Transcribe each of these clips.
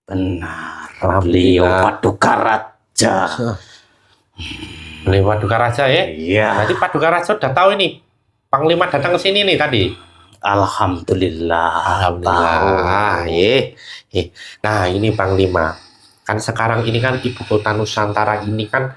Benar, beliau Alhamdulillah. Paduka Raja. Beliau Paduka Raja ya. Iya, Nanti Paduka Raja udah tahu ini. Panglima datang ke sini nih tadi. alhamdulillah. Alhamdulillah. Tahu. Nah, ini Panglima. Kan sekarang ini kan ibu kota Nusantara ini kan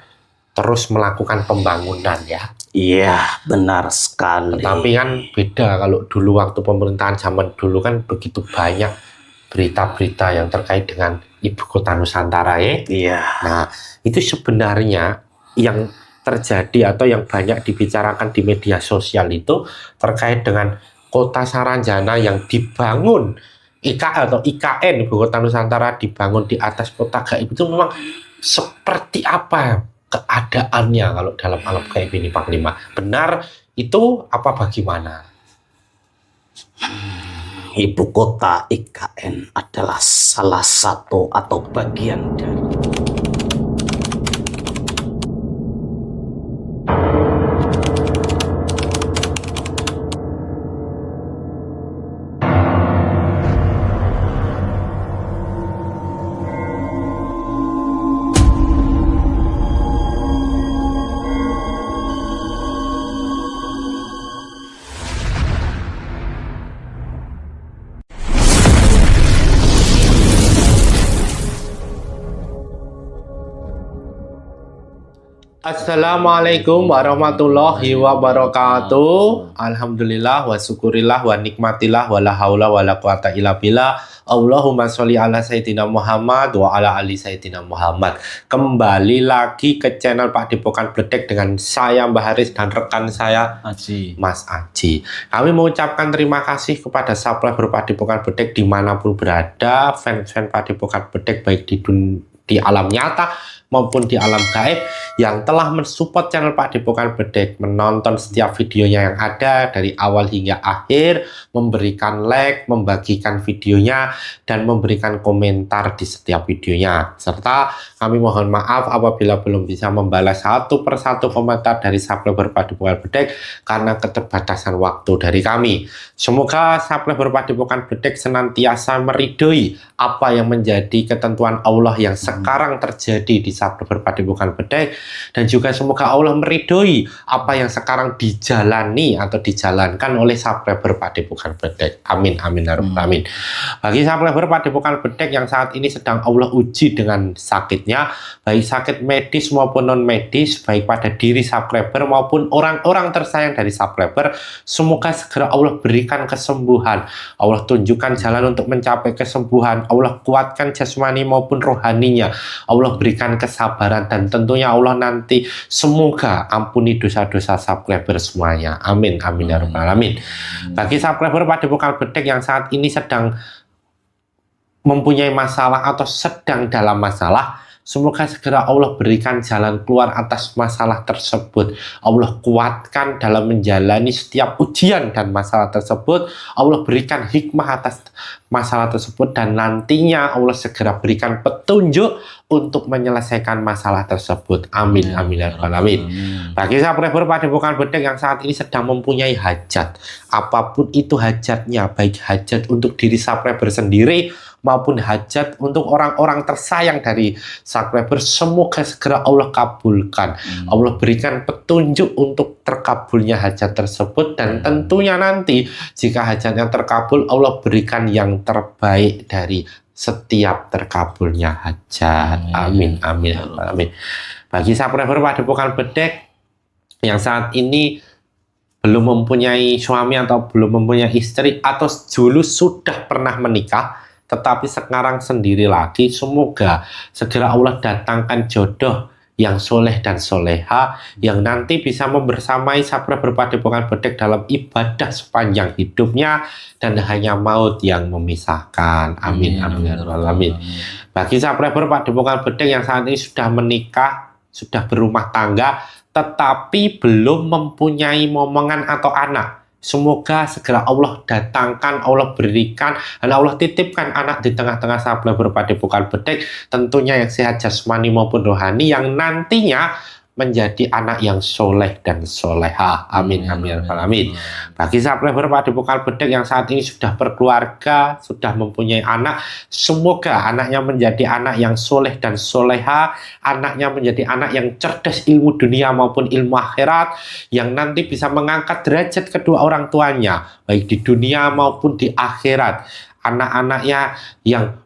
terus melakukan pembangunan ya. Iya, benar sekali. Tapi kan beda kalau dulu waktu pemerintahan zaman dulu kan begitu banyak berita-berita yang terkait dengan ibu kota Nusantara ya. Iya, Nah, itu sebenarnya yang terjadi atau yang banyak dibicarakan di media sosial itu terkait dengan kota Saranjana yang dibangun atau IKN, ibu kota Nusantara dibangun di atas kota gaib itu memang seperti apa keadaannya kalau dalam alam gaib ini Panglima? Benar itu apa bagaimana? ibu kota IKN adalah salah satu atau bagian dari Assalamualaikum warahmatullahi wabarakatuh. Alhamdulillah wa syukurillah wa nikmatillah wa la haula wa la quwata illa billah. Allahumma sholli ala sayyidina Muhammad wa ala ali sayyidina Muhammad. Kembali lagi ke channel Pak Depokan Bledek dengan saya Mbah Haris dan rekan saya Aji. Mas Aji. Kami mengucapkan terima kasih kepada subscriber Pak Depokan Bledek dimanapun berada, fans-fans Pak Depokan Bledek baik di alam nyata maupun di alam gaib yang telah mensupport channel Pak Depokan Bledek, menonton setiap videonya yang ada dari awal hingga akhir, memberikan like, membagikan videonya, dan memberikan komentar di setiap videonya. Serta kami mohon maaf apabila belum bisa membalas satu persatu komentar dari subscriber Pak Depokan Bledek karena keterbatasan waktu dari kami. Semoga subscriber Pak Depokan Bledek senantiasa meridhoi apa yang menjadi ketentuan Allah yang sekarang terjadi di subscriber Pak Depokan Bledek, dan juga semoga Allah meridhoi apa yang sekarang dijalani atau dijalankan oleh subscriber Pak Depokan Bledek. Amin amin ya rabbal alamin. Bagi subscriber Pak Depokan Bledek yang saat ini sedang Allah uji dengan sakitnya, baik sakit medis maupun non medis, baik pada diri subscriber maupun orang-orang tersayang dari subscriber, semoga segera Allah berikan kesembuhan. Allah tunjukkan jalan untuk mencapai kesembuhan. Allah kuatkan jasmani maupun rohaninya. Allah berikan kesabaran, dan tentunya Allah nanti semoga ampuni dosa-dosa subscriber semuanya. Amin amin ya rabbal alamin. Bagi subscriber Pak Depokan Bledek yang saat ini sedang mempunyai masalah atau sedang dalam masalah, semoga segera Allah berikan jalan keluar atas masalah tersebut. Allah kuatkan dalam menjalani setiap ujian dan masalah tersebut. Allah berikan hikmah atas masalah tersebut, dan nantinya Allah segera berikan petunjuk untuk menyelesaikan masalah tersebut. Amin amin ya rabbal alamin. Bagi subscriber Pak Depokan Bledek yang saat ini sedang mempunyai hajat, apapun itu hajatnya, baik hajat untuk diri subscriber sendiri maupun hajat untuk orang-orang tersayang dari subscriber, semoga segera Allah kabulkan. Allah berikan petunjuk untuk terkabulnya hajat tersebut, dan tentunya nanti jika hajatnya terkabul, Allah berikan yang terbaik dari setiap terkabulnya hajat. Amin amin amin. Bagi subscriber Pak Depokan Bledek yang saat ini belum mempunyai suami atau belum mempunyai istri, atau dulu sudah pernah menikah tetapi sekarang sendiri lagi, semoga segera Allah datangkan jodoh yang soleh dan soleha yang nanti bisa membersamai subscriber Pak Depokan Bledek dalam ibadah sepanjang hidupnya, dan hanya maut yang memisahkan. Amin amin ya rabbal alamin. Bagi subscriber Pak Depokan Bledek yang saat ini sudah menikah, sudah berumah tangga, tetapi belum mempunyai momongan atau anak, semoga segera Allah datangkan, Allah berikan, dan Allah titipkan anak di tengah-tengah subscriber Pak Depokan Bledek, tentunya yang sehat jasmani maupun rohani, yang nantinya menjadi anak yang soleh dan soleha. Amin, amin, amin. Bagi subscriber Padepokan Bedek yang saat ini sudah berkeluarga, sudah mempunyai anak, semoga anaknya menjadi anak yang soleh dan soleha, anaknya menjadi anak yang cerdas ilmu dunia maupun ilmu akhirat, yang nanti bisa mengangkat derajat kedua orang tuanya, baik di dunia maupun di akhirat. Anak-anaknya yang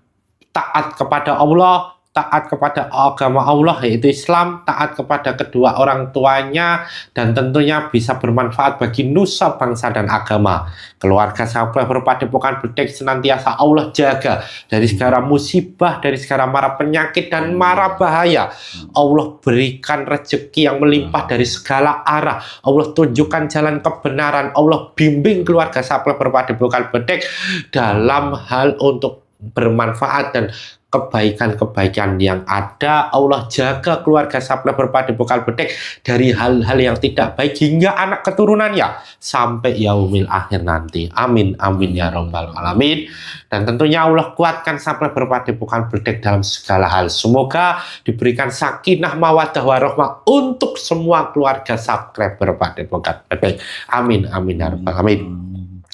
taat kepada Allah, taat kepada agama Allah yaitu Islam, taat kepada kedua orang tuanya, dan tentunya bisa bermanfaat bagi nusa bangsa dan agama. Keluarga subscriber Padepokan Bedek senantiasa Allah jaga dari segala musibah, dari segala mara penyakit dan mara bahaya. Allah berikan rezeki yang melimpah dari segala arah. Allah tunjukkan jalan kebenaran. Allah bimbing keluarga subscriber Padepokan Bedek dalam hal untuk bermanfaat dan kebaikan-kebaikan yang ada. Allah jaga keluarga subscriber Padepokan Bedek dari hal-hal yang tidak baik hingga anak keturunannya sampai yaumil akhir nanti. Amin, amin ya rabbal alamin. Dan tentunya Allah kuatkan subscriber Padepokan Bedek dalam segala hal. Semoga diberikan sakinah mawaddah warahmah untuk semua keluarga subscriber Padepokan Bedek. Amin, amin ya rabbal alamin.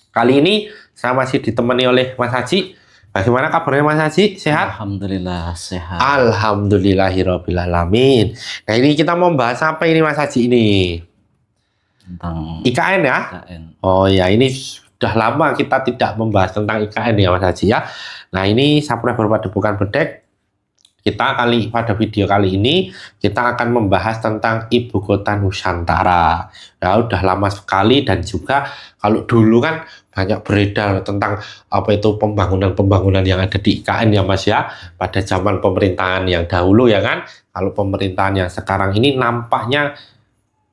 Kali ini saya masih ditemani oleh Mas Haji. Bagaimana kabarnya Mas Haji? Sehat? Alhamdulillah sehat. Alhamdulillahirrabbilalamin. Nah ini kita mau bahas apa ini Mas Haji ini? Tentang IKN ya? IKN. Oh ya, ini sudah lama kita tidak membahas tentang IKN ya Mas Haji ya. Nah ini subscriber Padepokan Bedek, pada video kali ini kita akan membahas tentang ibu kota Nusantara. Ya udah lama sekali, dan juga kalau dulu kan banyak beredar tentang apa itu pembangunan yang ada di IKN ya Mas ya, pada zaman pemerintahan yang dahulu ya kan. Kalau pemerintahan yang sekarang ini nampaknya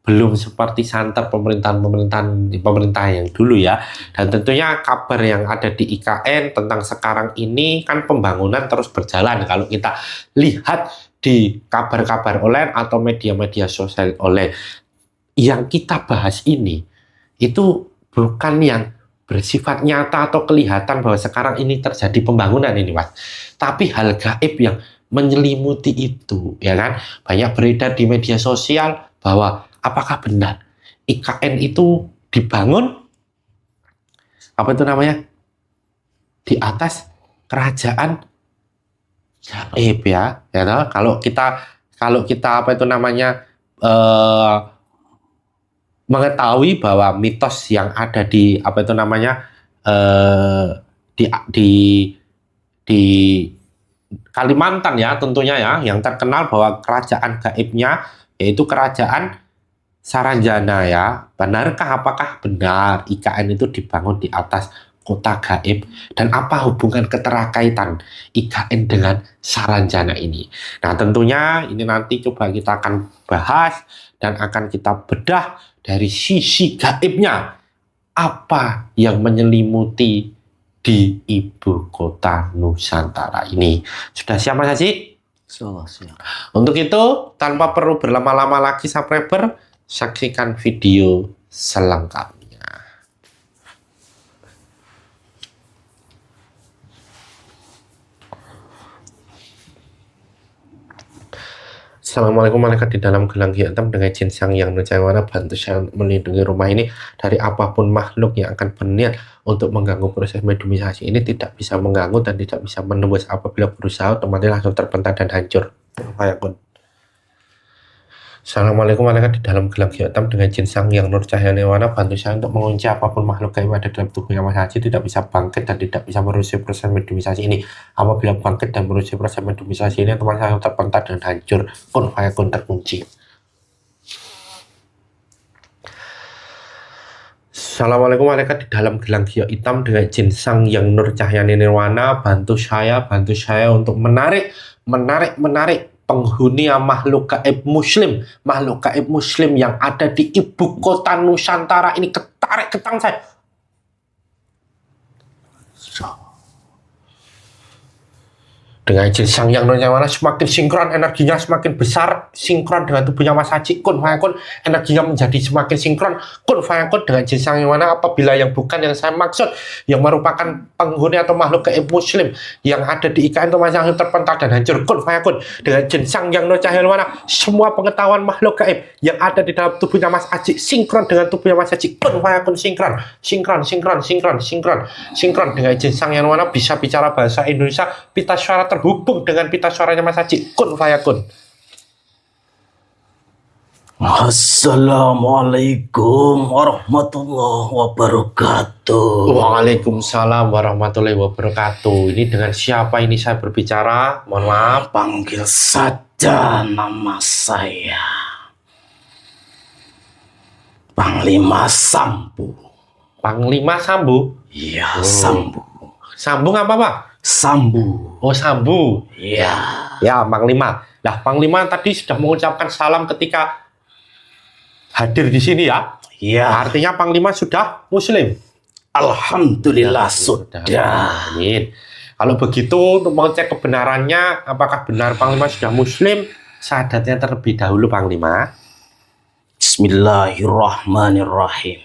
belum seperti santer pemerintahan yang dulu ya. Dan tentunya kabar yang ada di IKN tentang sekarang ini kan pembangunan terus berjalan. Kalau kita lihat di kabar-kabar online atau media-media sosial online, yang kita bahas ini itu bukan yang bersifat nyata atau kelihatan bahwa sekarang ini terjadi pembangunan ini Mas, tapi hal gaib yang menyelimuti itu ya kan. Banyak beredar di media sosial bahwa apakah benar IKN itu dibangun apa itu namanya di atas kerajaan gaib ya toh? Kalau kita apa itu namanya mengetahui bahwa mitos yang ada di apa itu namanya di Kalimantan ya tentunya ya, yang terkenal bahwa kerajaan gaibnya yaitu kerajaan Saranjana ya. Benarkah, apakah benar IKN itu dibangun di atas kota gaib, dan apa hubungan keterkaitan IKN dengan Saranjana ini? Nah tentunya ini nanti coba kita akan bahas dan akan kita bedah dari sisi gaibnya, apa yang menyelimuti di ibu kota Nusantara ini. Sudah siap Mas Haji? Siap. Untuk itu tanpa perlu berlama-lama lagi subscriber, saksikan video selengkapnya. Assalamualaikum, malaikat di dalam gelang hitam dengan jin sang yang nurjana, bantu saya melindungi rumah ini dari apapun makhluk yang akan berniat untuk mengganggu proses mediumisasi ini. Tidak bisa mengganggu dan tidak bisa menembus. Apabila berusaha otomatis langsung terpental dan hancur. Assalamualaikum, malaikat di dalam gelang hitam dengan jin sang yang nur cahaya nirwana, bantu saya untuk mengunci apapun makhluk gaib ada dalam tubuhnya Mas Haji tidak bisa bangkit dan tidak bisa merusak proses mediumisasi ini. Apabila bangkit dan merusak proses mediumisasi ini, teman saya terpental dan hancur. Kun fayakun terkunci. Assalamualaikum, malaikat di dalam gelang hitam dengan jin sang yang nur cahaya nirwana, bantu saya untuk menarik penghuni makhluk gaib muslim yang ada di ibu kota Nusantara ini. Ketarik ke tangan saya. dengan izin Sang Yang Nirwana semakin sinkron, energinya semakin besar, sinkron dengan tubuhnya Mas Haji, kun fayakun, energinya menjadi semakin sinkron, kun fayakun dengan izin Sang Yang Nirwana. Apabila yang bukan yang saya maksud, yang merupakan penghuni atau makhluk gaib muslim yang ada di IKN itu langsung terpental dan hancur, kun fayakun dengan izin Sang Yang Nirwana. Semua pengetahuan makhluk gaib yang ada di dalam tubuhnya Mas Haji sinkron dengan tubuhnya Mas Haji, kun fayakun, sinkron, sinkron dengan izin Sang Yang Nirwana, bisa bicara bahasa Indonesia, pita suara terhubung dengan pita suaranya Mas Haji, kun fayakun. Assalamualaikum warahmatullahi wabarakatuh. Waalaikumsalam warahmatullahi wabarakatuh. Ini dengan siapa ini saya berbicara? Mohon maaf. Panggil saja nama saya Panglima Sambu. Panglima Sambu? Iya, Sambu. Sambung apa, Pak? Sambu. Oh, Sambu. Iya. Ya, Panglima. Nah, Panglima tadi sudah mengucapkan salam ketika hadir di sini ya. Iya. Artinya Panglima sudah muslim. Alhamdulillah sudah. Amin. Kalau begitu, untuk mengecek kebenarannya, apakah benar Panglima sudah muslim, syahadatnya terlebih dahulu, Panglima. Bismillahirrahmanirrahim.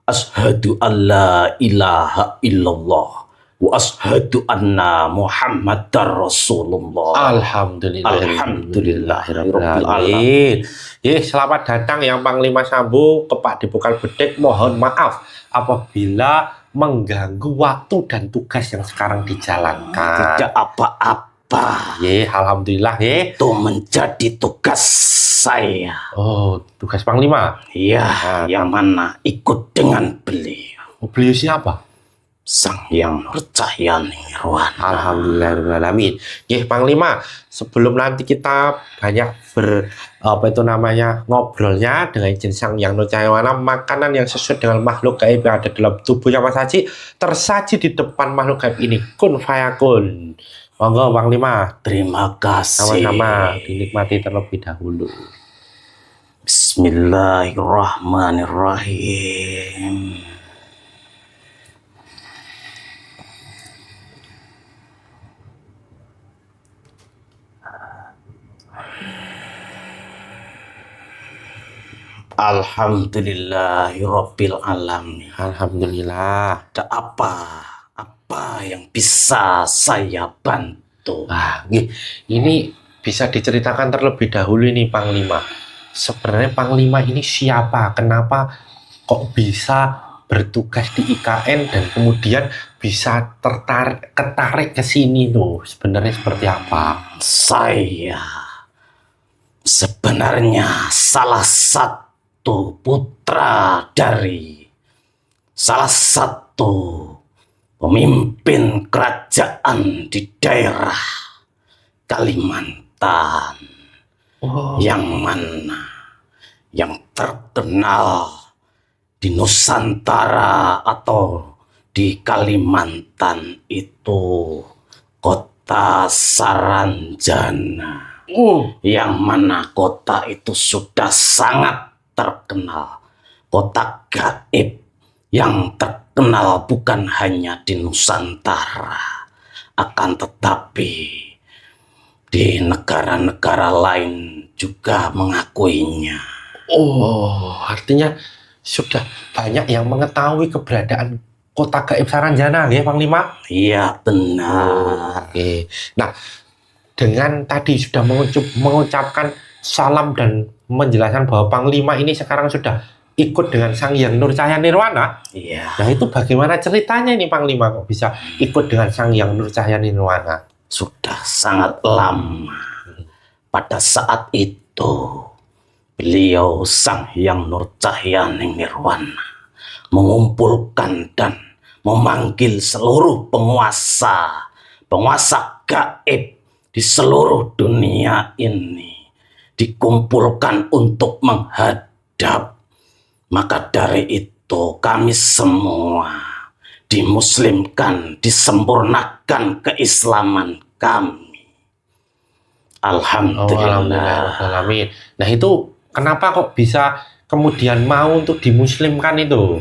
Ashhadu an la ilaha illallah wa ashhadu anna Muhammadar Rasulullah. Alhamdulillahirrahmanirrahim. Selamat datang yang Panglima Sambu ke Padepokan Bedek. Mohon maaf apabila mengganggu waktu dan tugas yang sekarang dijalankan. Tidak apa-apa. Alhamdulillah. Itu menjadi tugas saya. Oh, tugas Panglima? Iya, yang mana ikut dengan beliau. Oh, beliau siapa? Sang Yang Nurcahya Nirwana. Alhamdulillahirrahmanirrahim. Panglima, sebelum nanti kita banyak ngobrolnya dengan izin Sang Yang Nurcahya Nirwana, makanan yang sesuai dengan makhluk gaib yang ada dalam tubuhnya Mas Haji tersaji di depan makhluk gaib ini, kun fayakun. Monggo Panglima. Terima kasih. Sama-sama, dinikmati terlebih dahulu. Bismillahirrahmanirrahim. Alhamdulillahirabbil alamin. Alhamdulillah. Ada apa yang bisa saya bantu? Ini bisa diceritakan terlebih dahulu ini Panglima. Sebenarnya Panglima ini siapa? Kenapa kok bisa bertugas di IKN dan kemudian bisa ketarik ke sini tuh? Sebenarnya seperti apa? Saya sebenarnya salah satu putra dari salah satu pemimpin kerajaan di daerah Kalimantan. Yang mana yang terkenal di Nusantara atau di Kalimantan itu kota Saranjana. Yang mana kota itu sudah sangat terkenal, kota gaib yang terkenal bukan hanya di Nusantara, akan tetapi di negara-negara lain juga mengakuinya. Artinya sudah banyak yang mengetahui keberadaan kota gaib Saranjana, ya Panglima? Iya, benar. Nah, dengan tadi sudah mengucapkan salam dan menjelaskan bahwa Panglima ini sekarang sudah ikut dengan Sang Yang Nurcahya Nirwana. Iya. Nah, itu bagaimana ceritanya ini Panglima kok bisa ikut dengan Sang Yang Nurcahya Nirwana? Sudah sangat lama. Pada saat itu beliau Sang Yang Nurcahya Nirwana mengumpulkan dan memanggil seluruh penguasa gaib di seluruh dunia ini, dikumpulkan untuk menghadap. Maka dari itu kami semua dimuslimkan, disempurnakan keislaman kami. Alhamdulillah. Alhamdulillah. Nah, itu kenapa kok bisa kemudian mau untuk dimuslimkan itu?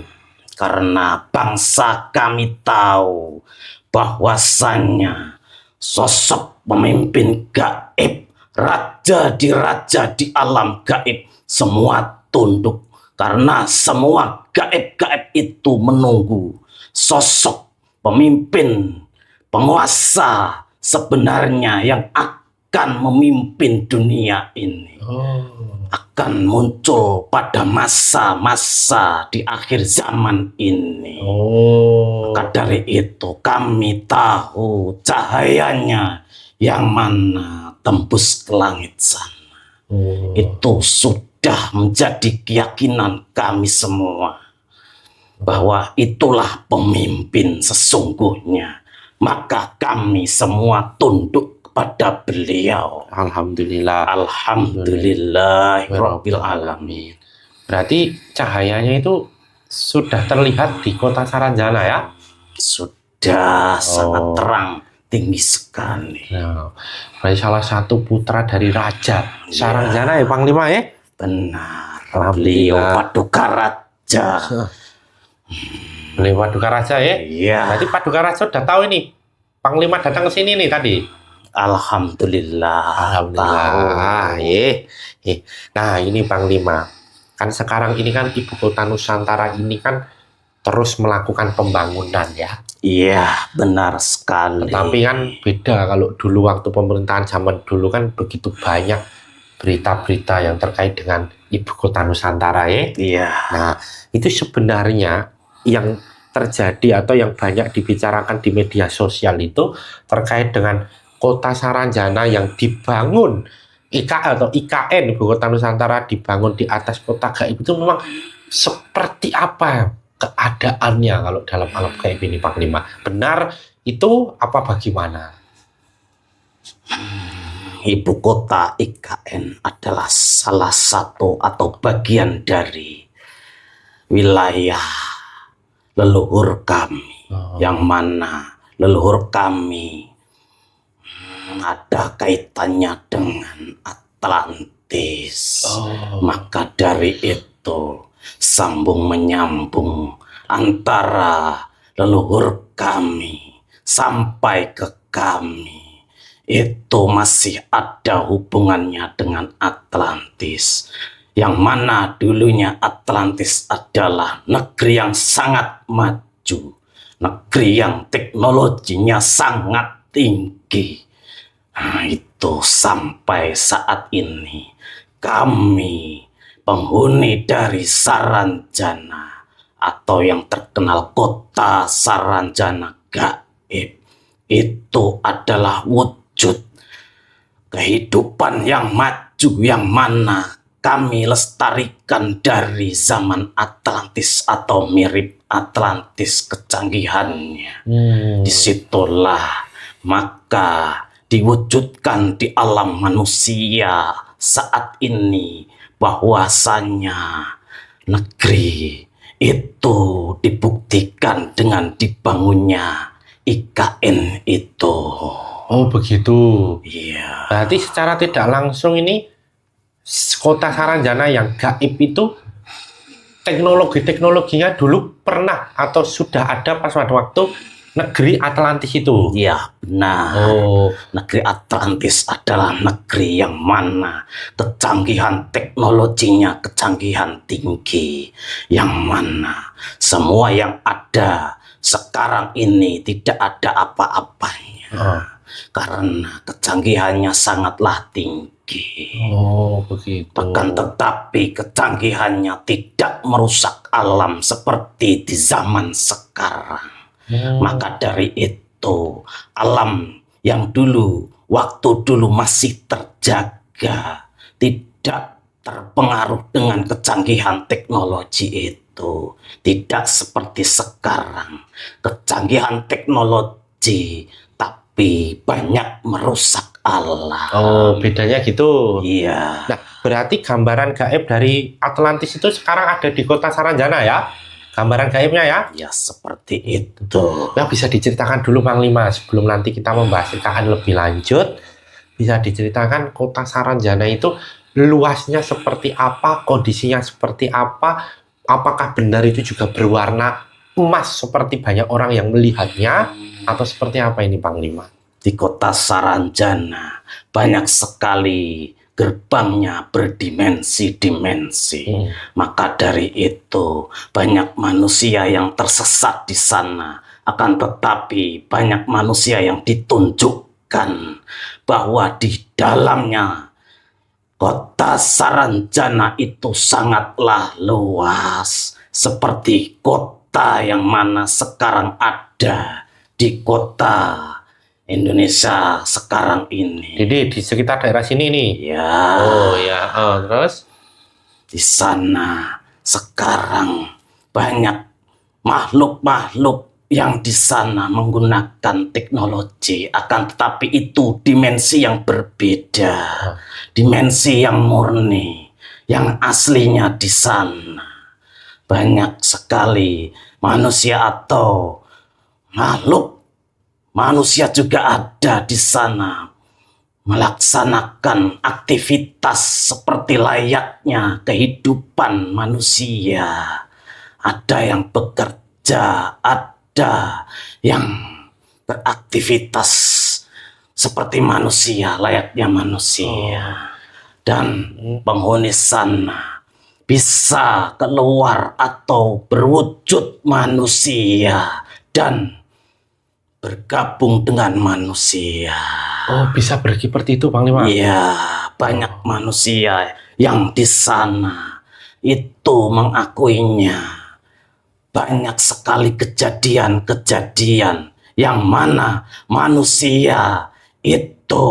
Karena bangsa kami tahu bahwasannya sosok pemimpin gaib, raja di alam gaib, semua tunduk karena semua gaib-gaib itu menunggu sosok pemimpin penguasa sebenarnya yang akan memimpin dunia ini. Akan muncul pada masa-masa di akhir zaman ini. Maka dari itu kami tahu cahayanya yang mana tembus ke langit sana. Itu sudah menjadi keyakinan kami semua bahwa itulah pemimpin sesungguhnya. Maka kami semua tunduk kepada beliau. Alhamdulillah. Alhamdulillah Rabbil Alamin. Berarti cahayanya itu sudah terlihat di kota Saranjana ya? Sudah sangat terang, tinggi sekali. Nah, berarti salah satu putra dari Raja Saranjana ya Panglima ya? Benar. Beliau Alhamdulillah. Paduka Raja. Beliau Paduka Raja ya? Iya. Berarti Paduka Raja udah tahu ini Panglima datang ke sini nih tadi. Alhamdulillah. Alhamdulillah. Nah ini Panglima, kan sekarang ini kan ibu kota Nusantara ini kan terus melakukan pembangunan ya. Iya, benar sekali. Tapi kan beda kalau dulu waktu pemerintahan zaman dulu kan begitu banyak berita-berita yang terkait dengan ibu kota Nusantara ya. Iya. Nah itu sebenarnya yang terjadi atau yang banyak dibicarakan di media sosial itu terkait dengan kota Saranjana yang dibangun atau IKN, ibu kota Nusantara dibangun di atas kota gaib itu memang seperti apa keadaannya kalau dalam alam gaib ini Panglima? Benar itu apa bagaimana? Ibu kota IKN adalah salah satu atau bagian dari wilayah leluhur kami, yang mana leluhur kami ada kaitannya dengan Atlantis. Maka dari itu sambung menyambung antara leluhur kami sampai ke kami itu masih ada hubungannya dengan Atlantis, yang mana dulunya Atlantis adalah negeri yang sangat maju, negeri yang teknologinya sangat tinggi. Nah, itu sampai saat ini kami penghuni dari Saranjana atau yang terkenal kota Saranjana gaib itu adalah wujud kehidupan yang maju yang mana kami lestarikan dari zaman Atlantis atau mirip Atlantis kecanggihannya. Disitulah maka diwujudkan di alam manusia saat ini bahwasanya negeri itu dibuktikan dengan dibangunnya IKN itu. Oh begitu. Iya. Berarti secara tidak langsung ini kota Saranjana yang gaib itu teknologinya dulu pernah atau sudah ada pas pada waktu negeri Atlantis itu. Iya, benar. Negeri Atlantis adalah negeri yang mana kecanggihan teknologinya kecanggihan tinggi, yang mana semua yang ada sekarang ini tidak ada apa-apanya. Karena kecanggihannya sangatlah tinggi. Begitu. Bahkan tetapi kecanggihannya tidak merusak alam seperti di zaman sekarang. Maka dari itu alam yang dulu waktu dulu masih terjaga, tidak terpengaruh dengan kecanggihan teknologi itu, tidak seperti sekarang kecanggihan teknologi tapi banyak merusak alam. Bedanya gitu. Iya. Nah berarti gambaran gaib dari Atlantis itu sekarang ada di kota Saranjana ya? Gambaran gaibnya ya? Ya seperti itu. Nah bisa diceritakan dulu Panglima sebelum nanti kita membahas IKN lebih lanjut. Bisa diceritakan kota Saranjana itu luasnya seperti apa, kondisinya seperti apa, apakah benar itu juga berwarna emas seperti banyak orang yang melihatnya, atau seperti apa ini Panglima? di kota Saranjana banyak sekali gerbangnya berdimensi-dimensi. Maka dari itu banyak manusia yang tersesat di sana. Akan tetapi banyak manusia yang ditunjukkan bahwa di dalamnya kota Saranjana itu sangatlah luas. Seperti kota yang mana sekarang ada di kota Indonesia sekarang ini. Jadi di sekitar daerah sini nih. Ya. Oh ya, terus Di sana sekarang banyak makhluk-makhluk yang di sana menggunakan teknologi, akan tetapi itu dimensi yang berbeda, dimensi yang murni, yang aslinya di sana. Banyak sekali manusia atau makhluk manusia juga ada di sana melaksanakan aktivitas seperti layaknya kehidupan manusia. Ada yang bekerja, ada yang beraktivitas seperti manusia, layaknya manusia. Dan penghuni sana bisa keluar atau berwujud manusia dan bergabung dengan manusia. oh bisa seperti itu Panglima. Iya, banyak manusia yang di sana itu mengakuinya. Banyak sekali kejadian-kejadian yang mana manusia itu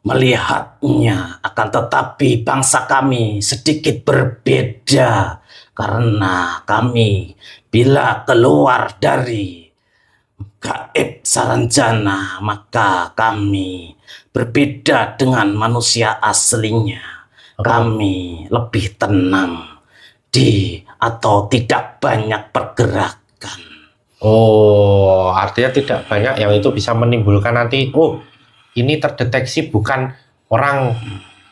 melihatnya, akan tetapi bangsa kami sedikit berbeda karena kami bila keluar dari gaib Saranjana maka kami berbeda dengan manusia aslinya. Kami lebih tenang atau tidak banyak pergerakan. Oh, artinya tidak banyak yang itu bisa menimbulkan nanti, oh ini terdeteksi bukan orang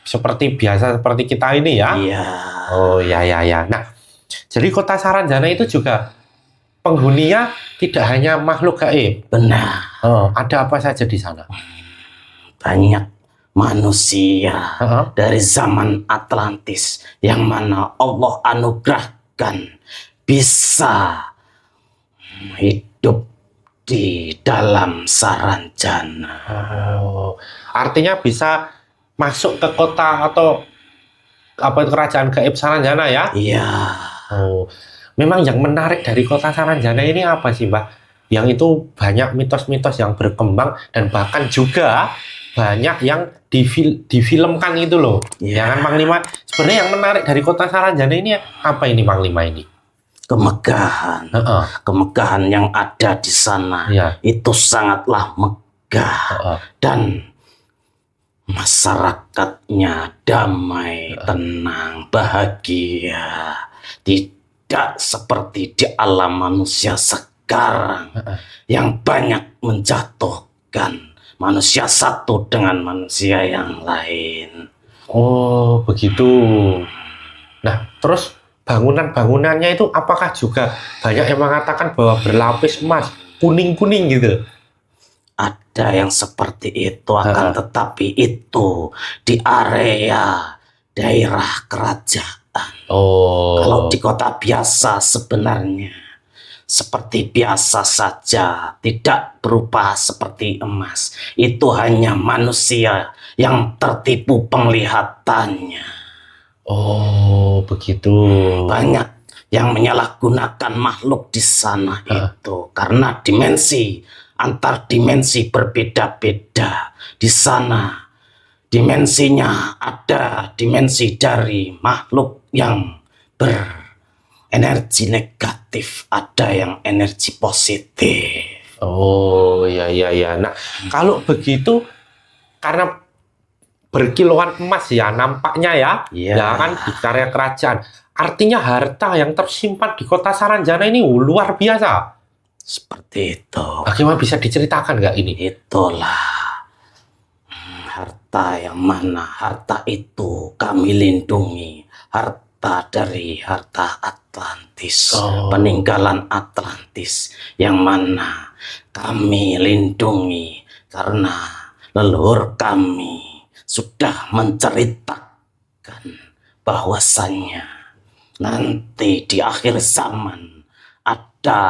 seperti biasa seperti kita ini ya. Iya. Oh ya. Nah, jadi kota Saranjana itu juga penghuninya tidak hanya makhluk gaib. Benar. Oh, ada apa saja di sana? Banyak manusia dari zaman Atlantis yang mana Allah anugerahkan bisa hidup di dalam Saranjana. Oh, artinya bisa masuk ke kota atau apa kerajaan gaib Saranjana ya? Iya. Oh, memang yang menarik dari kota Saranjana ini apa sih, Mbak? Yang itu banyak mitos-mitos yang berkembang dan bahkan juga banyak yang difilmkan itu loh. Ya. Ya kan, Panglima? Sebenarnya yang menarik dari kota Saranjana ini apa ini, Panglima ini? Kemegahan. Kemegahan yang ada di sana itu sangatlah megah dan masyarakatnya damai, tenang, bahagia. Tidak seperti di alam manusia sekarang yang banyak menjatuhkan manusia satu dengan manusia yang lain. Oh, begitu. Nah, terus bangunan-bangunannya itu apakah juga banyak yang mengatakan bahwa berlapis emas, kuning-kuning gitu? Ada yang seperti itu, akan tetapi itu di area daerah kerajaan. Oh. Kalau di kota biasa sebenarnya seperti biasa saja, tidak berupa seperti emas. Itu hanya manusia yang tertipu penglihatannya. Oh, begitu. Banyak yang menyalahgunakan makhluk di sana itu karena antar dimensi berbeda-beda. Di sana dimensinya ada dimensi dari makhluk yang berenergi negatif, ada yang energi positif. Oh, ya. Nah, kalau begitu karena berkiloan emas ya nampaknya ya, ya kan di area kerajaan. Artinya harta yang tersimpan di kota Saranjana ini luar biasa. Seperti itu. Bagaimana bisa diceritakan nggak ini? Itulah harta yang mana harta itu kami lindungi. Harta dari harta Atlantis, peninggalan Atlantis yang mana kami lindungi Karena leluhur kami sudah menceritakan bahwasannya nanti di akhir zaman ada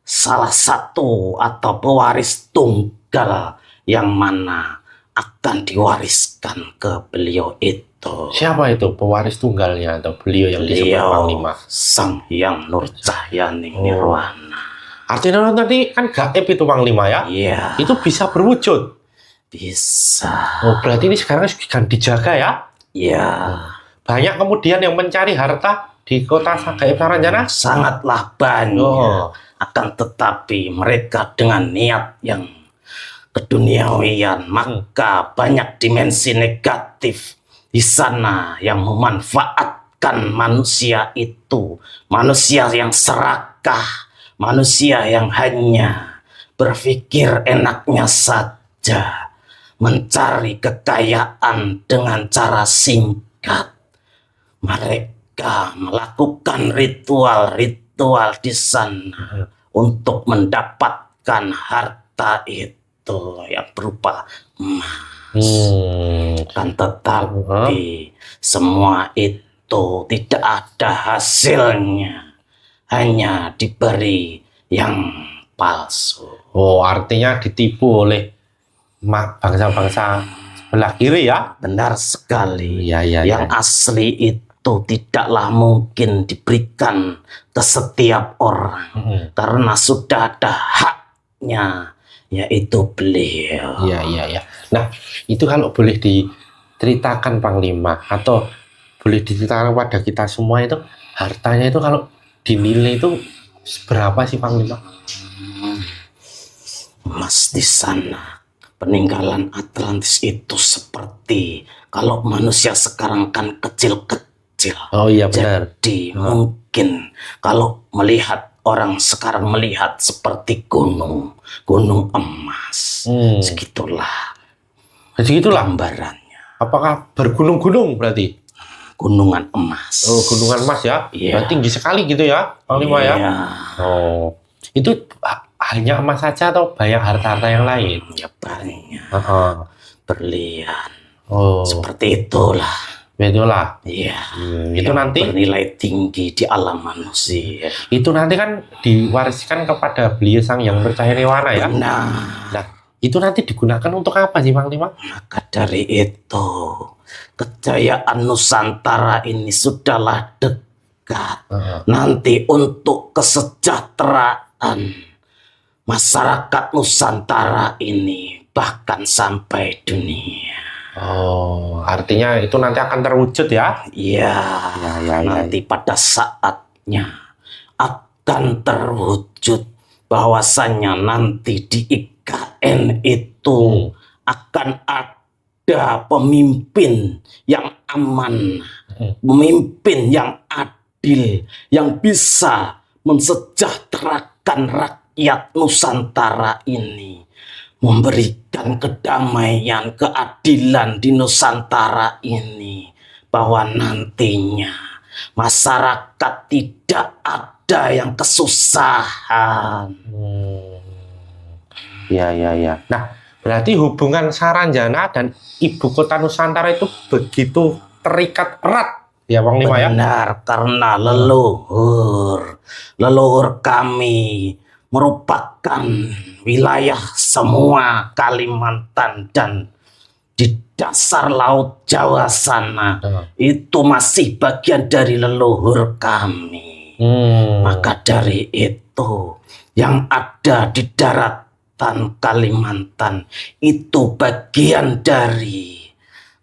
salah satu atau pewaris tunggal yang mana akan diwariskan ke beliau itu. Siapa itu pewaris tunggalnya atau beliau yang disebut Panglima? Sang Hyang Nurcahyaning Nirwana. Artinya nanti kan gaib itu Panglima ya? Iya. Itu bisa berwujud. Bisa. Oh, berarti ini sekarang sedang dijaga ya? Iya. Banyak kemudian yang mencari harta di kota gaib Saranjana? Sangatlah banyak. Oh. Akan tetapi mereka dengan niat yang keduniawian, maka banyak dimensi negatif di sana yang memanfaatkan manusia itu. Manusia yang serakah, manusia yang hanya berpikir enaknya saja, mencari kekayaan dengan cara singkat. Mereka melakukan ritual-ritual di sana untuk mendapatkan harta itu yang berupa emas. Kan tetapi semua itu tidak ada hasilnya, hanya diberi yang palsu. Oh, artinya ditipu oleh bangsa-bangsa sebelah kiri ya? Benar sekali. Iya. Yang asli itu tidaklah mungkin diberikan ke setiap orang karena sudah ada haknya, yaitu beliau. Iya. Nah, itu kalau boleh diceritakan Panglima atau boleh diceritakan pada kita semua itu hartanya itu kalau dinilai itu berapa sih Panglima? Emas di sana, peninggalan Atlantis itu seperti kalau manusia sekarang kan kecil-kecil. Oh iya benar. Jadi mungkin kalau melihat orang sekarang melihat seperti gunung emas. Segitulah gambarannya. Apakah bergunung-gunung berarti? Gunungan emas. Oh, gunungan emas ya? Iya. Berarti tinggi sekali gitu ya, Panglima ya? Oh, itu hanya emas saja atau banyak harta-harta yang lain? Ya banyak. Berlian. Oh, Seperti itulah. itulah. Iya. Itu nanti bernilai tinggi di alam manusia. itu nanti kan diwariskan kepada beliau Sang Hyang Nurcahyaning ya? Nah, itu nanti digunakan untuk apa sih Panglima? Maka dari itu kejayaan Nusantara ini sudahlah dekat. Nanti untuk kesejahteraan masyarakat Nusantara ini bahkan sampai dunia. Oh, artinya itu nanti akan terwujud ya? Iya. Nanti pada saatnya akan terwujud bahwasannya nanti di IKN itu akan ada pemimpin yang aman, pemimpin yang adil, yang bisa mensejahterakan rakyat Nusantara ini, memberikan kedamaian, keadilan di Nusantara ini, bahwa nantinya masyarakat tidak ada yang kesusahan. Ya. Nah, berarti hubungan Saranjana dan ibu kota Nusantara itu begitu terikat erat ya Panglima ya? Benar, karena leluhur kami merupakan wilayah semua Kalimantan dan di dasar laut Jawa sana itu masih bagian dari leluhur kami. Maka dari itu yang ada di daratan Kalimantan itu bagian dari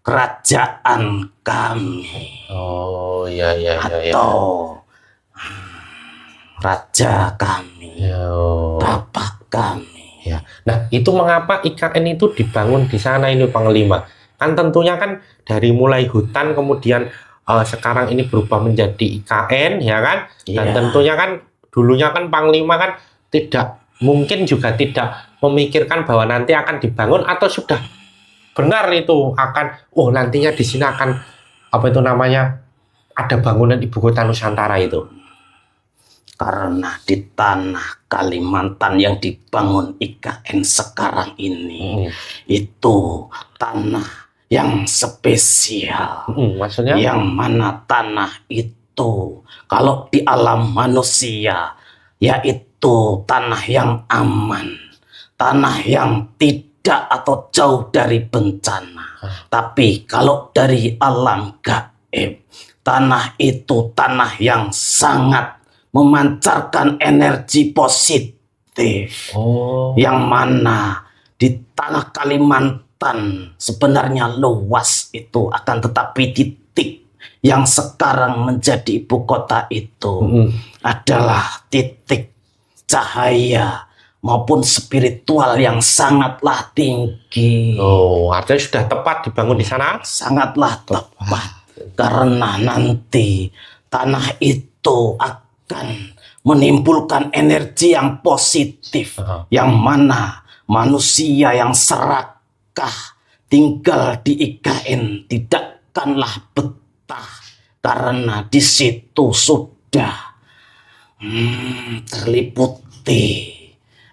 kerajaan kami. Oh iya. Atau raja kami, bapak kami. Ya. Nah, itu mengapa IKN itu dibangun di sana ini Panglima? Kan tentunya kan dari mulai hutan kemudian sekarang ini berubah menjadi IKN ya kan? Dan tentunya kan dulunya kan Panglima kan tidak mungkin juga tidak memikirkan bahwa nanti akan dibangun atau sudah benar itu akan nantinya di sini akan apa itu namanya ada bangunan ibu kota Nusantara itu. Karena di tanah Kalimantan yang dibangun IKN sekarang ini itu tanah yang spesial. Maksudnya? Yang mana tanah itu kalau di alam manusia yaitu tanah yang aman, tanah yang tidak atau jauh dari bencana. Tapi kalau dari alam gaib, tanah itu tanah yang sangat memancarkan energi positif. Yang mana di tanah Kalimantan sebenarnya luas itu, akan tetapi titik yang sekarang menjadi ibu kota itu adalah titik cahaya maupun spiritual yang sangatlah tinggi. Artinya sudah tepat dibangun di sana? Sangatlah tepat. Karena nanti tanah itu akan menimbulkan energi yang positif, yang mana manusia yang serakah tinggal di IKN tidakkanlah betah, karena di situ sudah terliputi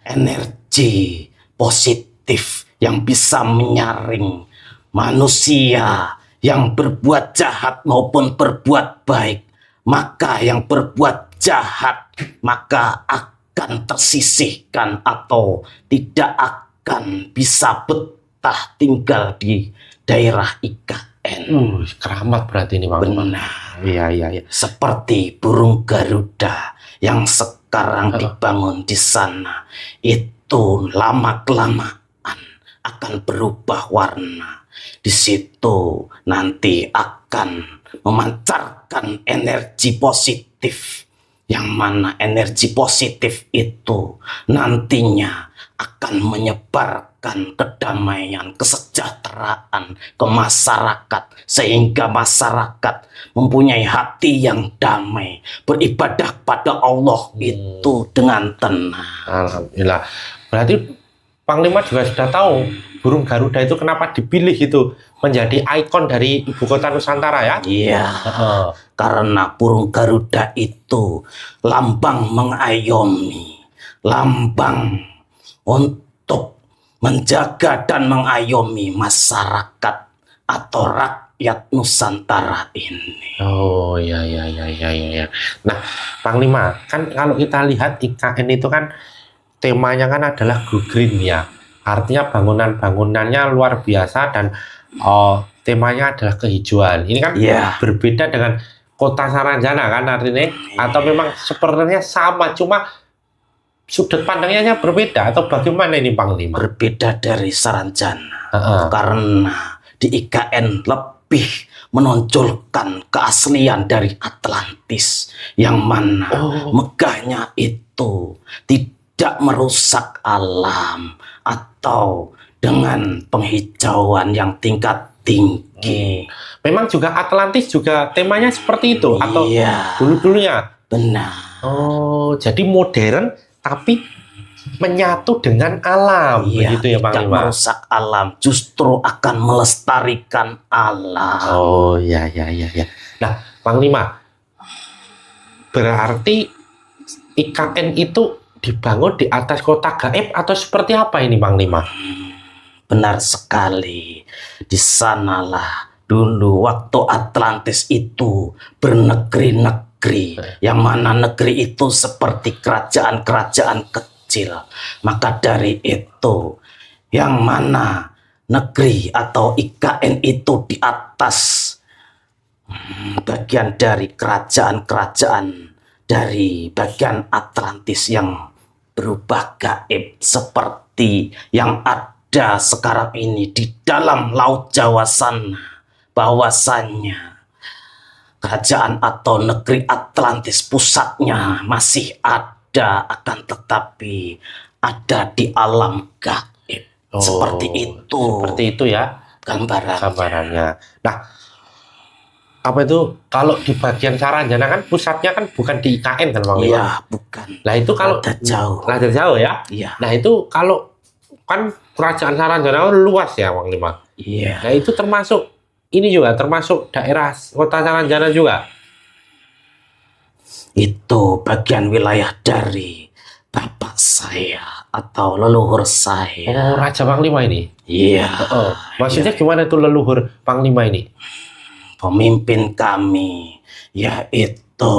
energi positif yang bisa menyaring manusia yang berbuat jahat maupun berbuat baik. Maka yang berbuat jahat maka akan tersisihkan atau tidak akan bisa betah tinggal di daerah IKN. Keramat berarti ini, Bang. Benar. Iya. Seperti burung Garuda yang sekarang dibangun di sana, itu lama-kelamaan akan berubah warna. Di situ nanti akan memancarkan energi positif, yang mana energi positif itu nantinya akan menyebarkan kedamaian, kesejahteraan ke masyarakat, sehingga masyarakat mempunyai hati yang damai, beribadah pada Allah itu dengan tenang. Alhamdulillah. Berarti Panglima juga sudah tahu burung Garuda itu kenapa dipilih itu menjadi ikon dari ibu kota Nusantara, ya? Iya, karena burung Garuda itu lambang mengayomi, lambang untuk menjaga dan mengayomi masyarakat atau rakyat Nusantara ini. Iya. Nah, Panglima, kan kalau kita lihat IKN itu kan temanya kan adalah Go Green, ya. Artinya bangunan-bangunannya luar biasa dan temanya adalah kehijauan. Ini kan berbeda dengan Kota Saranjana kan artinya, atau memang sepertinya sama, cuma sudut pandangnya berbeda, atau bagaimana ini, Panglima? Berbeda dari Saranjana, karena di IKN lebih menonjolkan keaslian dari Atlantis, yang mana megahnya itu tidak merusak alam atau dengan penghijauan yang tingkat tinggi. Memang juga Atlantis juga temanya seperti itu, atau dulu-dulunya? Benar. Jadi modern tapi menyatu dengan alam, begitu ya, Panglima? Tidak merusak alam, justru akan melestarikan alam. Iya. Nah, Panglima, berarti IKN itu dibangun di atas kota gaib atau seperti apa ini, Panglima? Benar sekali. Di sanalah dulu waktu Atlantis itu bernegeri-negeri, yang mana negeri itu seperti kerajaan-kerajaan kecil. Maka dari itu, yang mana negeri atau IKN itu di atas bagian dari kerajaan-kerajaan dari bagian Atlantis yang berubah gaib, seperti yang ada sekarang ini di dalam Laut Jawa sana, bahwasannya kerajaan atau negeri Atlantis pusatnya masih ada, akan tetapi ada di alam gaib. Seperti itu. Seperti itu ya gambarannya. Nah, apa itu kalau di bagian Saranjana kan pusatnya kan bukan di IKN kan, Bang? Iya, bukan. Nah, itu kalau rada jauh ya. Iya. Nah, itu kalau kan kerajaan Saranjana kan luas ya, Bang Lima. Iya. Nah, itu termasuk ini juga termasuk daerah kota Saranjana juga. Itu bagian wilayah dari bapak saya atau leluhur saya. Oh, Raja Panglima ini? Iya, Maksudnya gimana itu leluhur Panglima ini? pemimpin kami yaitu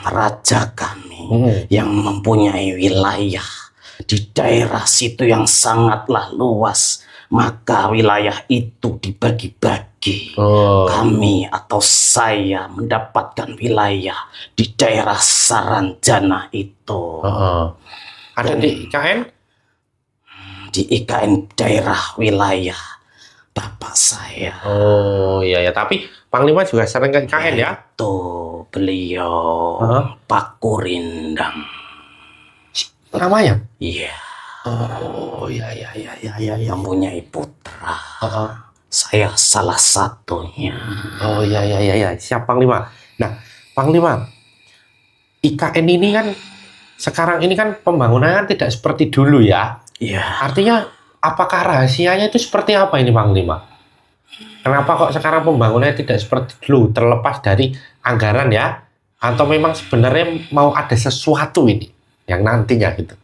raja kami yang mempunyai wilayah di daerah situ yang sangatlah luas, maka wilayah itu dibagi-bagi. Kami atau saya mendapatkan wilayah di daerah Saranjana itu. Ada di IKN? Di IKN daerah wilayah bapak saya. Oh iya ya, tapi Panglima juga sering ke IKN ya? Itu beliau Pak Kurindang. Namanya? Iya. Oh iya. Yang punya putra. Saya salah satunya. Oh iya. Siap Panglima. Nah, Panglima, IKN ini kan sekarang ini kan pembangunan tidak seperti dulu ya. Iya. Artinya apakah rahasianya itu seperti apa ini Panglima? Kenapa kok sekarang pembangunannya tidak seperti dulu, terlepas dari anggaran ya? Atau memang sebenarnya mau ada sesuatu ini yang nantinya gitu?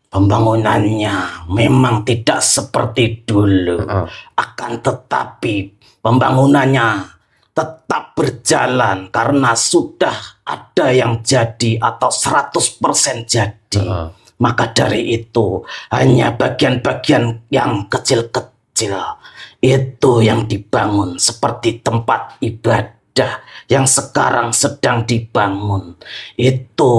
Pembangunannya memang tidak seperti dulu. Akan tetapi pembangunannya tetap berjalan karena sudah ada yang jadi atau 100% jadi. Maka dari itu hanya bagian-bagian yang kecil-kecil itu yang dibangun, seperti tempat ibadah yang sekarang sedang dibangun, itu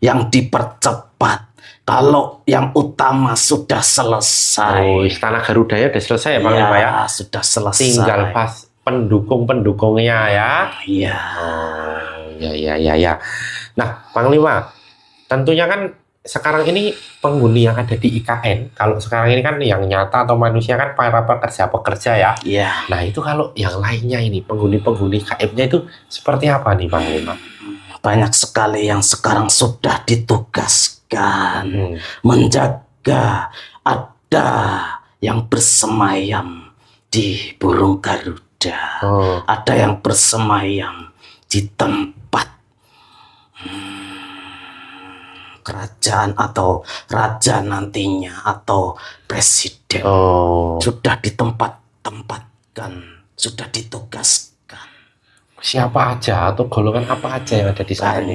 yang dipercepat. Kalau yang utama sudah selesai. Oh, Istana Garudanya sudah selesai ya Panglima ya? Sudah selesai. Tinggal pas pendukung-pendukungnya ya? Iya. Oh, ya. Nah, Panglima, tentunya kan sekarang ini penghuni yang ada di IKN, kalau sekarang ini kan yang nyata atau manusia kan para pekerja ya. Iya. Nah itu kalau yang lainnya ini penghuni-penghuni KM-nya itu seperti apa nih Panglima? Banyak sekali yang sekarang sudah ditugaskan menjaga, ada yang bersemayam di burung Garuda, ada yang bersemayam di tempat kerajaan atau raja nantinya atau presiden. Sudah ditempatkan, sudah ditugaskan. Siapa aja atau golongan apa aja yang ada di sana?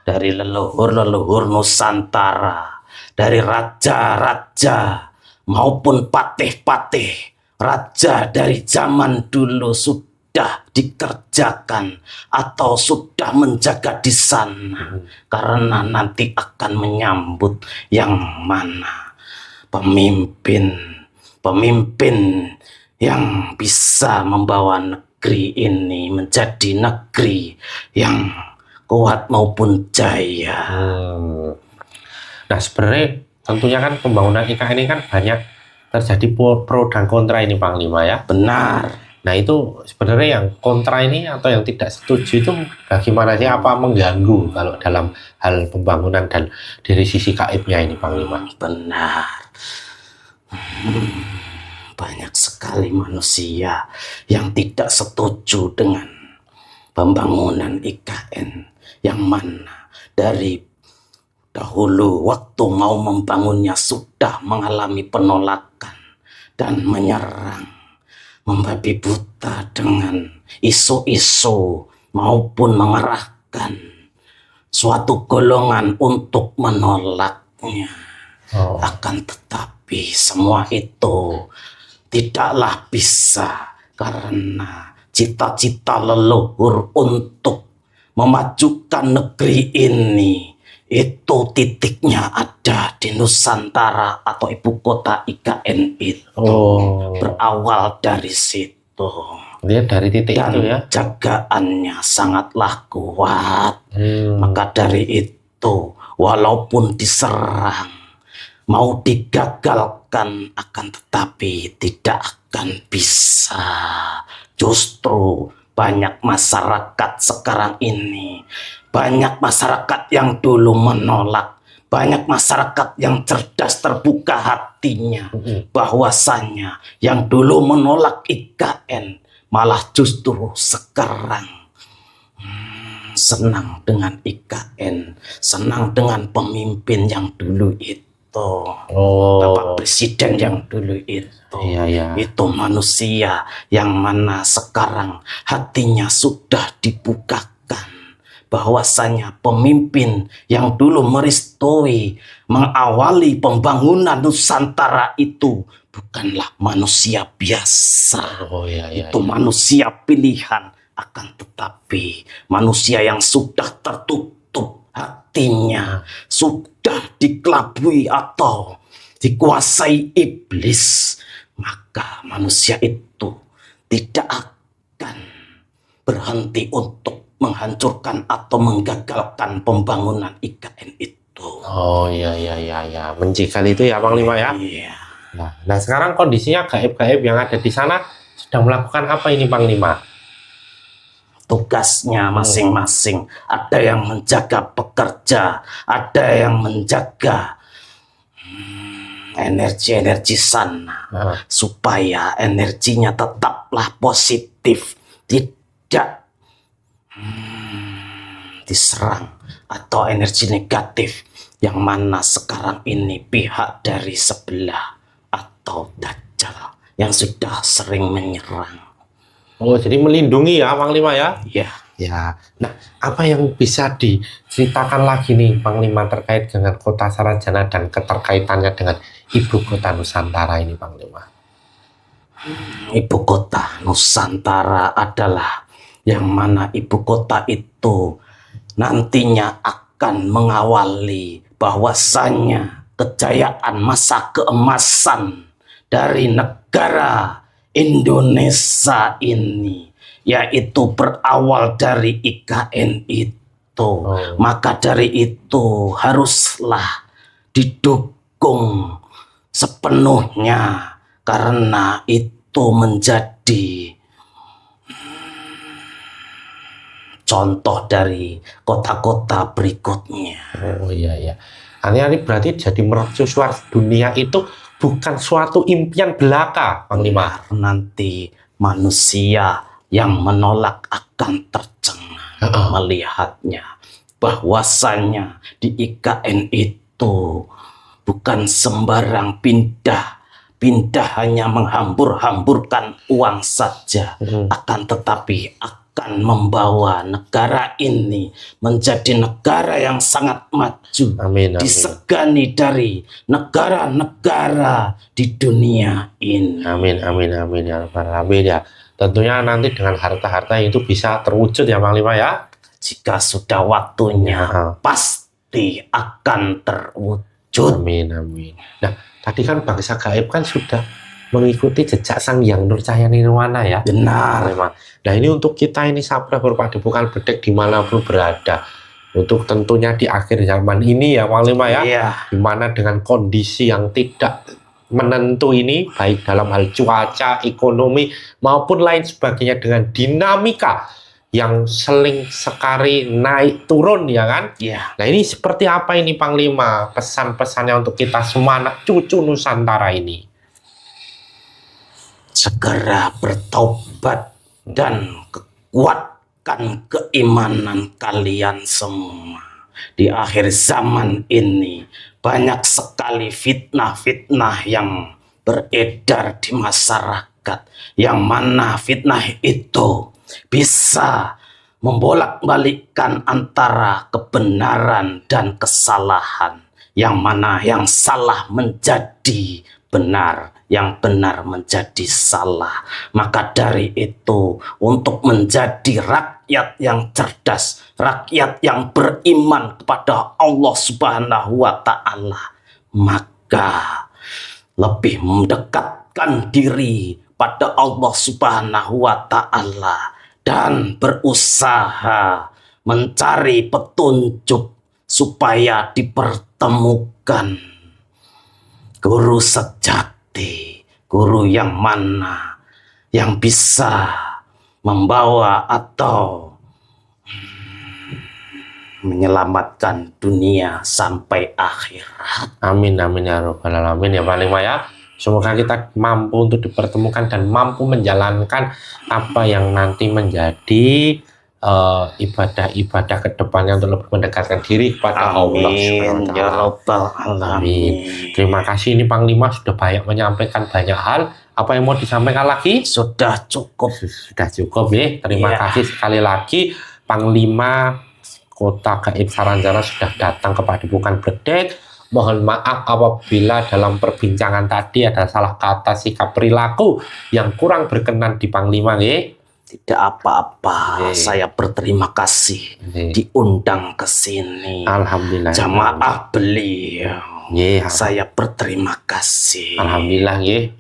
Dari leluhur Nusantara, dari raja-raja maupun patih-patih, raja dari zaman dulu sudah dikerjakan atau sudah menjaga di sana, karena nanti akan menyambut yang mana pemimpin yang bisa membawa negeri ini menjadi negeri yang kuat maupun jaya. Nah sebenarnya tentunya kan pembangunan IKN ini kan banyak terjadi pro dan kontra ini Panglima ya. Benar. Nah itu sebenarnya yang kontra ini atau yang tidak setuju itu bagaimana sih, apa mengganggu kalau dalam hal pembangunan dan dari sisi KM-nya ini Panglima? Benar. Banyak sekali manusia yang tidak setuju dengan pembangunan IKN, yang mana dari dahulu waktu mau membangunnya sudah mengalami penolakan dan menyerang, membabi buta dengan isu-isu maupun mengerahkan suatu golongan untuk menolaknya. Akan tetapi semua itu tidaklah bisa, karena cita-cita leluhur untuk memajukan negeri ini itu titiknya ada di Nusantara atau ibu kota IKN itu. Berawal dari situ. Lihat dari titik dan itu ya. Jagaannya sangatlah kuat. Maka dari itu walaupun diserang, mau digagalkan, akan tetapi tidak akan bisa. Justru banyak masyarakat sekarang ini, banyak masyarakat yang dulu menolak, banyak masyarakat yang cerdas terbuka hatinya, bahwasanya yang dulu menolak IKN malah justru sekarang senang dengan IKN, senang dengan pemimpin yang dulu itu. Bapak Presiden yang dulu itu. Iya. Itu manusia yang mana sekarang hatinya sudah dibukakan, bahwasanya pemimpin yang dulu merestui, mengawali pembangunan Nusantara itu bukanlah manusia biasa. Itu manusia pilihan, akan tetapi manusia yang sudah tertutup hatinya, sudah dikelabui atau dikuasai iblis, maka manusia itu tidak akan berhenti untuk menghancurkan atau menggagalkan pembangunan IKN itu. Iya. Mencegah itu ya Panglima ya. Iya. Nah sekarang kondisinya gaib-gaib yang ada di sana sedang melakukan apa ini Panglima? Tugasnya masing-masing. Ada yang menjaga pekerja, ada yang menjaga energi-energi sana, supaya energinya tetaplah positif, tidak diserang atau energi negatif yang mana sekarang ini pihak dari sebelah atau Dajjal yang sudah sering menyerang. Jadi melindungi ya Panglima ya? Ya. Nah, apa yang bisa diceritakan lagi nih Panglima terkait dengan Kota Sarajana dan keterkaitannya dengan Ibu Kota Nusantara ini Panglima? Ibu Kota Nusantara adalah yang mana ibu kota itu nantinya akan mengawali bahwasanya kejayaan masa keemasan dari negara Indonesia ini, yaitu berawal dari IKN itu. Maka dari itu haruslah didukung sepenuhnya, karena itu menjadi contoh dari kota-kota berikutnya. Iya. Artinya ini berarti jadi mercusuar dunia itu bukan suatu impian belaka, Panglima. Nanti manusia yang menolak akan tercengang melihatnya, bahwasanya di IKN itu bukan sembarang pindah hanya menghambur-hamburkan uang saja, akan tetapi akan membawa negara ini menjadi negara yang sangat maju. Amin. Disegani dari negara-negara di dunia ini. Amin ya Rabbal alamin ya. Tentunya nanti dengan harta-harta itu bisa terwujud ya Panglima ya. Jika sudah waktunya pasti akan terwujud. Amin. Nah, tadi kan bangsa gaib kan sudah mengikuti jejak Sang Hyang Nurcahyani Nirwana ya. Benar. Nah ini untuk kita ini Sapreh Berpadepokan Bedek dimanapun berada, untuk tentunya di akhir zaman ini ya Panglima ya, dimana dengan kondisi yang tidak menentu ini, baik dalam hal cuaca, ekonomi maupun lain sebagainya, dengan dinamika yang seling sekali naik turun ya kan. Nah ini seperti apa ini Panglima pesan-pesannya untuk kita semua anak cucu Nusantara ini? Segera bertobat dan kuatkan keimanan kalian semua. Di akhir zaman ini banyak sekali fitnah-fitnah yang beredar di masyarakat, yang mana fitnah itu bisa membolak-balikkan antara kebenaran dan kesalahan, yang mana yang salah menjadi benar, yang benar menjadi salah. Maka dari itu, untuk menjadi rakyat yang cerdas, rakyat yang beriman kepada Allah Subhanahu wa Ta'ala, maka lebih mendekatkan diri pada Allah Subhanahu wa Ta'ala dan berusaha mencari petunjuk supaya dipertemukan guru sejati, guru yang mana yang bisa membawa atau menyelamatkan dunia sampai akhirat. Amin ya Rabbal alamin ya Panglima ya. Semoga kita mampu untuk dipertemukan dan mampu menjalankan apa yang nanti menjadi ibadah-ibadah kedepannya untuk lebih mendekatkan diri kepada Allah Amin SWT. ya Rabbal Amin. Alamin. Terima kasih, ini Panglima sudah banyak menyampaikan banyak hal. Apa yang mau disampaikan lagi? Sudah cukup. Sudah cukup ya. Terima Iya. kasih sekali lagi Panglima Kota Gaib Saranjana sudah datang ke Padepokan Bledek. Mohon maaf apabila dalam perbincangan tadi ada salah kata, sikap, perilaku yang kurang berkenan di Panglima ya. Tidak apa-apa, Iya. saya berterima kasih Iya. diundang ke sini. Alhamdulillah. Jamaah beliau. Ya, Saya berterima kasih. alhamdulillah ya,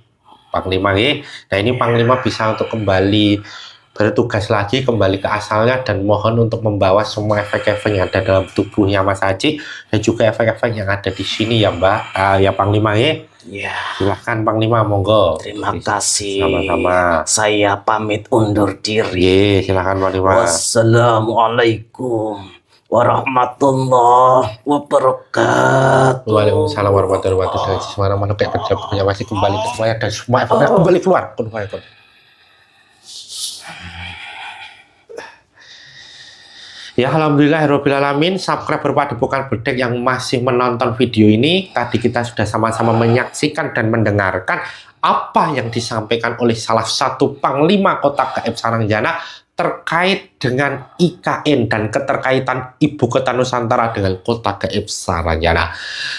Panglima ya. Nah ini Panglima bisa untuk kembali bertugas lagi, kembali ke asalnya, dan mohon untuk membawa semua efek-efek yang ada dalam tubuhnya Mas Haji dan juga efek-efek yang ada di sini ya Mbak, ya Panglima ya. Ya, Silahkan Panglima, monggo. terima kasih. Sama-sama. Saya pamit undur diri. Ye, silahkan Panglima. Wassalamualaikum warahmatullahi wabarakatuh. Waalaikumsalam warahmatullahi wabarakatuh. Semua kayak kerja masih kembali ke semuanya dan semua efeknya kembali keluar. Ya, alhamdulillahirobbilalamin, subscriber Padepokan Bledek yang masih menonton video ini. Tadi kita sudah sama-sama menyaksikan dan mendengarkan apa yang disampaikan oleh salah satu Panglima Kota Gaib Saranjana terkait dengan IKN dan keterkaitan Ibu Kota Nusantara dengan Kota Gaib Saranjana.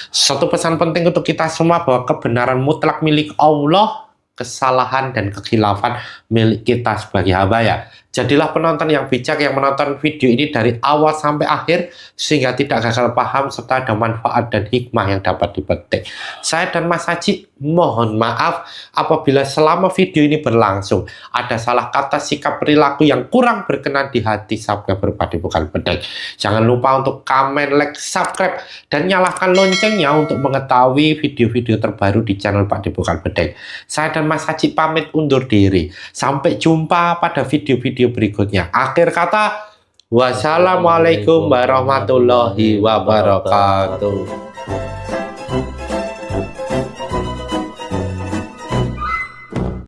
Satu pesan penting untuk kita semua bahwa kebenaran mutlak milik Allah, kesalahan dan kekhilafan milik kita sebagai hamba ya. Jadilah penonton yang bijak yang menonton video ini dari awal sampai akhir sehingga tidak gagal paham serta ada manfaat dan hikmah yang dapat dipetik. Saya dan Mas Haji mohon maaf apabila selama video ini berlangsung ada salah kata, sikap, perilaku yang kurang berkenan di hati subscriber Padepokan Bledek. Jangan lupa untuk komen, like, subscribe dan nyalakan loncengnya untuk mengetahui video-video terbaru di channel Padepokan Bledek. Saya dan Mas Haji pamit undur diri. Sampai jumpa pada video-video berikutnya. Akhir kata, wassalamualaikum warahmatullahi wabarakatuh.